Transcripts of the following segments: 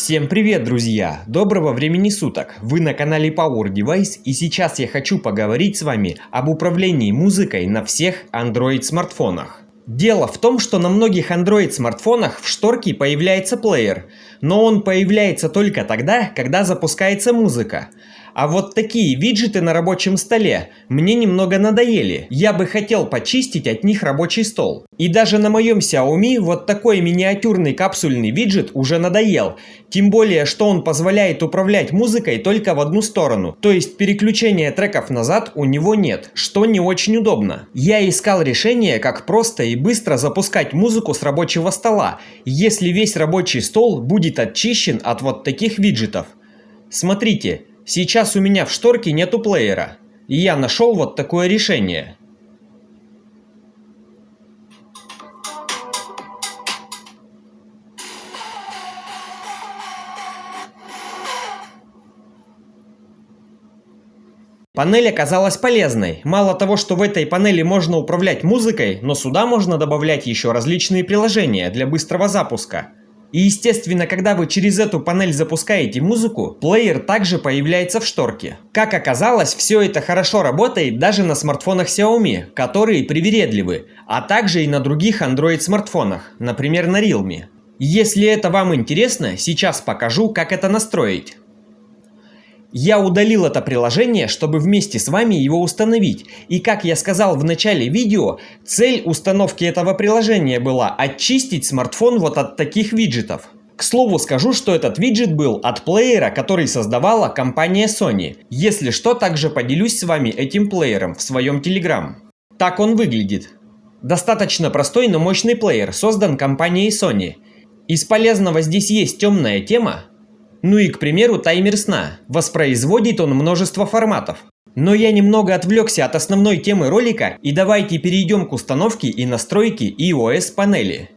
Всем привет, друзья! Доброго времени суток! Вы на канале Power Device, и сейчас я хочу поговорить с вами об управлении музыкой на всех Android смартфонах. Дело в том, что на многих Android смартфонах в шторке появляется плеер, но он появляется только тогда, когда запускается музыка. А вот такие виджеты на рабочем столе мне немного надоели. Я бы хотел почистить от них рабочий стол. И даже на моем Xiaomi вот такой миниатюрный капсульный виджет уже надоел. Тем более, что он позволяет управлять музыкой только в одну сторону. То есть переключения треков назад у него нет, что не очень удобно. Я искал решение, как просто и быстро запускать музыку с рабочего стола, если весь рабочий стол будет очищен от вот таких виджетов. Смотрите. Сейчас у меня в шторке нету плеера, и я нашел вот такое решение. Панель оказалась полезной. Мало того, что в этой панели можно управлять музыкой, но сюда можно добавлять еще различные приложения для быстрого запуска. И естественно, когда вы через эту панель запускаете музыку, плеер также появляется в шторке. Как оказалось, все это хорошо работает даже на смартфонах Xiaomi, которые привередливы, а также и на других Android смартфонах, например на Realme. Если это вам интересно, сейчас покажу, как это настроить. Я удалил это приложение, чтобы вместе с вами его установить. И как я сказал в начале видео, цель установки этого приложения была очистить смартфон вот от таких виджетов. К слову скажу, что этот виджет был от плеера, который создавала компания Sony. Если что, также поделюсь с вами этим плеером в своем Telegram. Так он выглядит. Достаточно простой, но мощный плеер, создан компанией Sony. Из полезного здесь есть темная тема. Ну и, к примеру, таймер сна. Воспроизводит он множество форматов. Но я немного отвлекся от основной темы ролика, и давайте перейдем к установке и настройке iOS панели.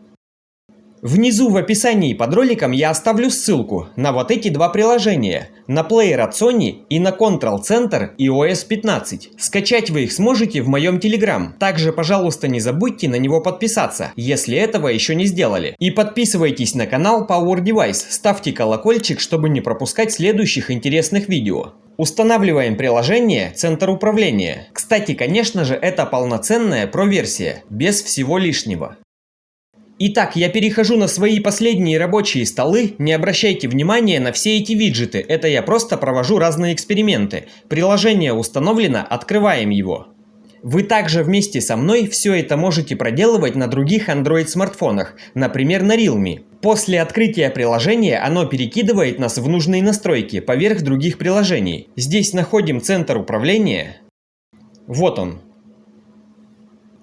Внизу в описании под роликом я оставлю ссылку на вот эти два приложения, на плеер от Sony и на Control Center iOS 15. Скачать вы их сможете в моем Telegram. Также, пожалуйста, не забудьте на него подписаться, если этого еще не сделали. И подписывайтесь на канал Power Device, ставьте колокольчик, чтобы не пропускать следующих интересных видео. Устанавливаем приложение «Центр управления». Кстати, конечно же, это полноценная Pro-версия, без всего лишнего. Итак, я перехожу на свои последние рабочие столы, не обращайте внимания на все эти виджеты, это я просто провожу разные эксперименты. Приложение установлено, открываем его. Вы также вместе со мной все это можете проделывать на других Android смартфонах, например на Realme. После открытия приложения оно перекидывает нас в нужные настройки поверх других приложений. Здесь находим центр управления. Вот он.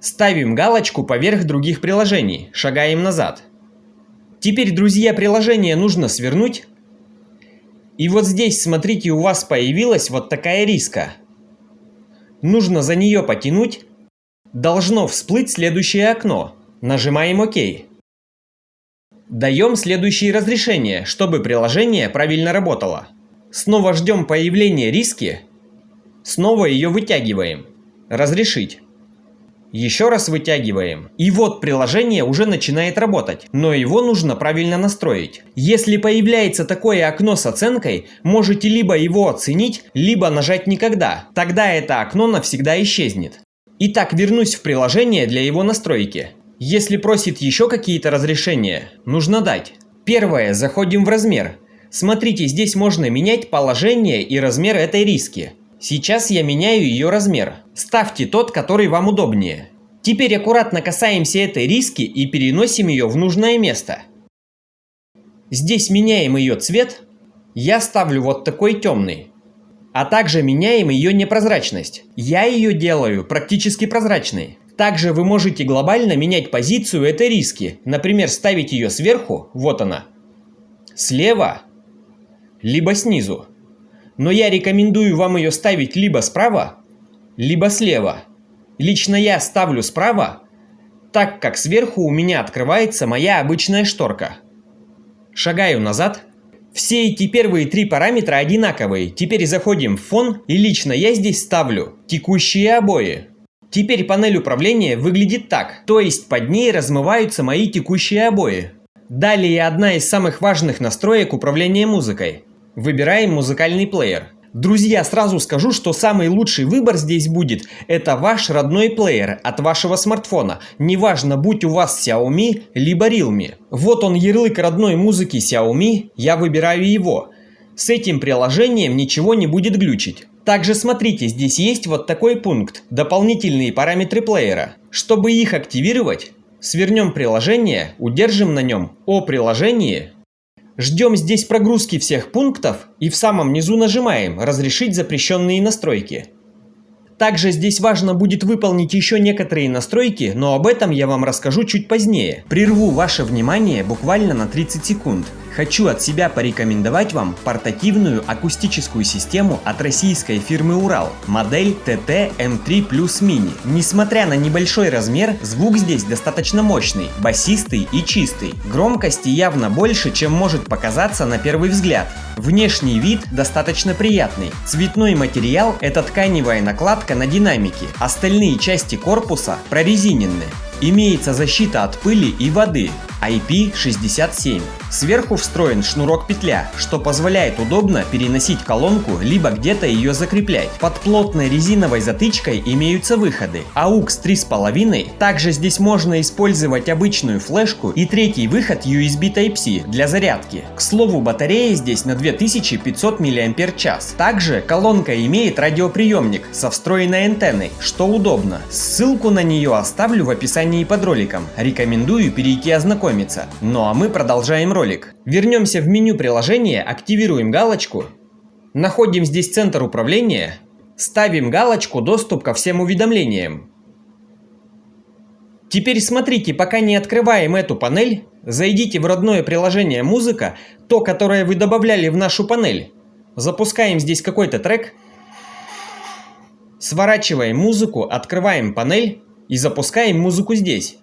Ставим галочку поверх других приложений, шагаем назад. Теперь, друзья, приложение нужно свернуть. И вот здесь, смотрите, у вас появилась вот такая риска. Нужно за нее потянуть. Должно всплыть следующее окно. Нажимаем ОК. Даем следующие разрешения, чтобы приложение правильно работало. Снова ждем появления риски. Снова ее вытягиваем. Разрешить. Еще раз вытягиваем. И вот приложение уже начинает работать, но его нужно правильно настроить. Если появляется такое окно с оценкой, можете либо его оценить, либо нажать никогда. Тогда это окно навсегда исчезнет. Итак, вернусь в приложение для его настройки. Если просит еще какие-то разрешения, нужно дать. Первое, заходим в размер. Смотрите, здесь можно менять положение и размер этой риски. Сейчас я меняю ее размер. Ставьте тот, который вам удобнее. Теперь аккуратно касаемся этой риски и переносим ее в нужное место. Здесь меняем ее цвет. Я ставлю вот такой темный. А также меняем ее непрозрачность. Я ее делаю практически прозрачной. Также вы можете глобально менять позицию этой риски. Например, ставить ее сверху, вот она, слева, либо снизу. Но я рекомендую вам ее ставить либо справа, либо слева. Лично я ставлю справа, так как сверху у меня открывается моя обычная шторка. Шагаю назад. Все эти первые три параметра одинаковые. Теперь заходим в фон, и лично я здесь ставлю текущие обои. Теперь панель управления выглядит так, то есть под ней размываются мои текущие обои. Далее одна из самых важных настроек управления музыкой. Выбираем музыкальный плеер. Друзья, сразу скажу, что самый лучший выбор здесь будет – это ваш родной плеер от вашего смартфона. Неважно, будь у вас Xiaomi, либо Realme. Вот он, ярлык родной музыки Xiaomi, я выбираю его. С этим приложением ничего не будет глючить. Также смотрите, здесь есть вот такой пункт – дополнительные параметры плеера. Чтобы их активировать, свернем приложение, удержим на нем «О приложении». Ждем здесь прогрузки всех пунктов и в самом низу нажимаем «Разрешить запрещенные настройки». Также здесь важно будет выполнить еще некоторые настройки, но об этом я вам расскажу чуть позднее. Прерву ваше внимание буквально на 30 секунд. Хочу от себя порекомендовать вам портативную акустическую систему от российской фирмы Урал, модель TT-M3 Plus Mini. Несмотря на небольшой размер, звук здесь достаточно мощный, басистый и чистый. Громкости явно больше, чем может показаться на первый взгляд. Внешний вид достаточно приятный. Цветной материал – это тканевая накладка на динамики. Остальные части корпуса прорезинены. Имеется защита от пыли и воды IP67. Сверху встроен шнурок-петля, что позволяет удобно переносить колонку, либо где-то ее закреплять. Под плотной резиновой затычкой имеются выходы. AUX 3.5. Также здесь можно использовать обычную флешку и третий выход USB Type-C для зарядки. К слову, батарея здесь на 2500 мАч. Также колонка имеет радиоприемник со встроенной антенной, что удобно. Ссылку на нее оставлю в описании под роликом. Рекомендую перейти ознакомиться. Ну а мы продолжаем ролик. Вернемся в меню приложения, активируем галочку, находим здесь центр управления, ставим галочку «Доступ ко всем уведомлениям». Теперь смотрите, пока не открываем эту панель, зайдите в родное приложение «Музыка», то, которое вы добавляли в нашу панель. Запускаем здесь какой-то трек, сворачиваем музыку, открываем панель и запускаем музыку здесь.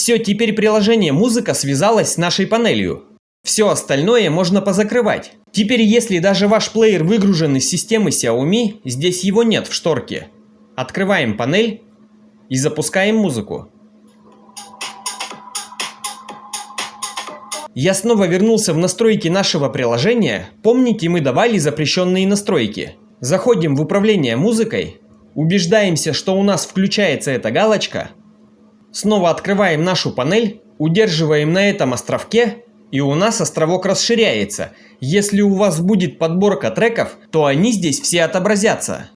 Все, теперь приложение «Музыка» связалось с нашей панелью. Все остальное можно позакрывать. Теперь, если даже ваш плеер выгружен из системы Xiaomi, здесь его нет в шторке. Открываем панель и запускаем музыку. Я снова вернулся в настройки нашего приложения. Помните, мы давали запрещенные настройки. Заходим в управление музыкой, убеждаемся, что у нас включается эта галочка. Снова открываем нашу панель, удерживаем на этом островке, и у нас островок расширяется. Если у вас будет подборка треков, то они здесь все отобразятся.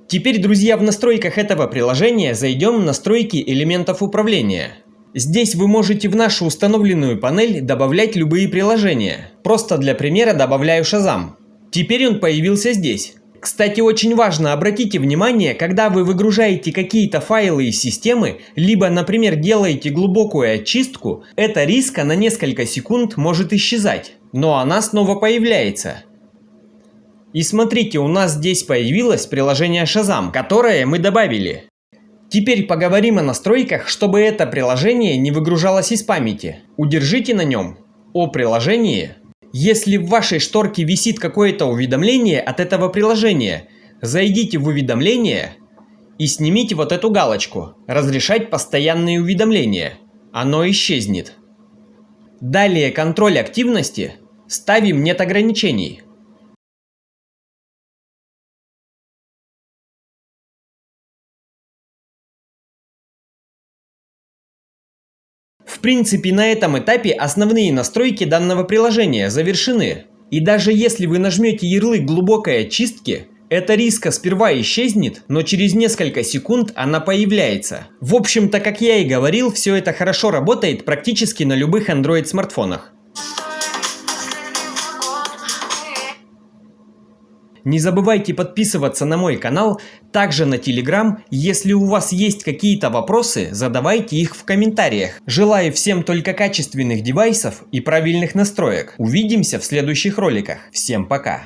Теперь, друзья, в настройках этого приложения зайдем в настройки элементов управления. Здесь вы можете в нашу установленную панель добавлять любые приложения. Просто для примера добавляю Shazam. Теперь он появился здесь. Кстати, очень важно, обратите внимание, когда вы выгружаете какие-то файлы из системы, либо, например, делаете глубокую очистку, эта риска на несколько секунд может исчезать, но она снова появляется. И смотрите, у нас здесь появилось приложение Shazam, которое мы добавили. Теперь поговорим о настройках, чтобы это приложение не выгружалось из памяти. Удержите на нем «О приложении». Если в вашей шторке висит какое-то уведомление от этого приложения, зайдите в уведомления и снимите вот эту галочку «Разрешать постоянные уведомления». Оно исчезнет. Далее контроль активности. Ставим «Нет ограничений». В принципе, на этом этапе основные настройки данного приложения завершены. И даже если вы нажмете ярлык глубокой очистки, эта риска сперва исчезнет, но через несколько секунд она появляется. В общем-то, как я и говорил, все это хорошо работает практически на любых Android смартфонах. Не забывайте подписываться на мой канал, также на Telegram. Если у вас есть какие-то вопросы, задавайте их в комментариях. Желаю всем только качественных девайсов и правильных настроек. Увидимся в следующих роликах. Всем пока!